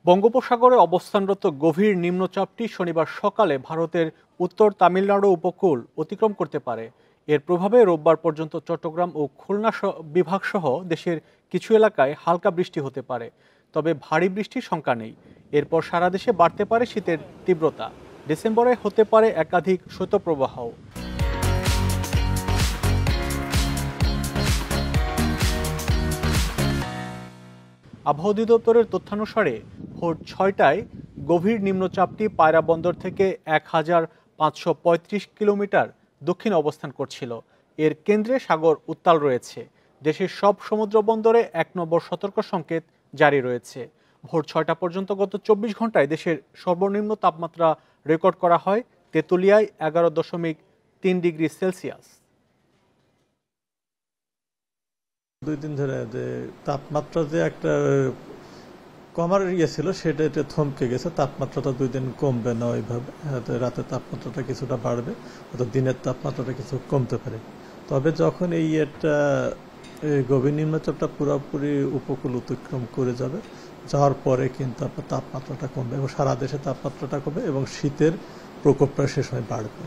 বঙ্গোপসাগরে অবস্থানরত গভীর নিম্নচাপটি শনিবার সকালে ভারতের উত্তর তামিলনাড়ু উপকূল অতিক্রম করতে পারে। এর প্রভাবে রোববার পর্যন্ত চট্টগ্রাম ও খুলনা বিভাগসহ দেশের কিছু এলাকায় হালকা বৃষ্টি হতে পারে, তবে ভারী বৃষ্টির শঙ্কা নেই। এরপর সারা দেশে বাড়তে পারে শীতের তীব্রতা। ডিসেম্বরে হতে পারে একাধিক শৈত্যপ্রবাহও। আবহাওয়া অধিদপ্তরের তথ্যানুসারে ভোর ৬টায় গভীর নিম্নচাপটি পায়রা বন্দর থেকে ১,৫৩৫ কিলোমিটার দক্ষিণে অবস্থান করছিল। এর কেন্দ্রে সাগর উত্তাল রয়েছে। দেশের সব সমুদ্র বন্দরে ১ নম্বর সতর্ক সংকেত জারি রয়েছে। ভোর ৬টা পর্যন্ত গত ২৪ ঘন্টায় দেশের সর্বনিম্ন তাপমাত্রা রেকর্ড করা হয় তেঁতুলিয়ায় ১১.৩ ডিগ্রি সেলসিয়াস। ২ দিন ধরে যে তাপমাত্রা যে একটা কমার ছিল সেটা থমকে গেছে। তাপমাত্রাটা ২ দিন কমবে না ওইভাবে, রাতের তাপমাত্রাটা কিছুটা বাড়বে, অর্থাৎ দিনের তাপমাত্রাটা কিছু কমতে পারে। তবে যখন এই গভীর নিম্নচাপটা পুরোপুরি উপকূল অতিক্রম করে যাবে, যাওয়ার পরে কিন্তু আপনার তাপমাত্রাটা কমবে এবং সারা দেশে তাপমাত্রাটা কমবে এবং শীতের প্রকোপটা সে সময় বাড়বে।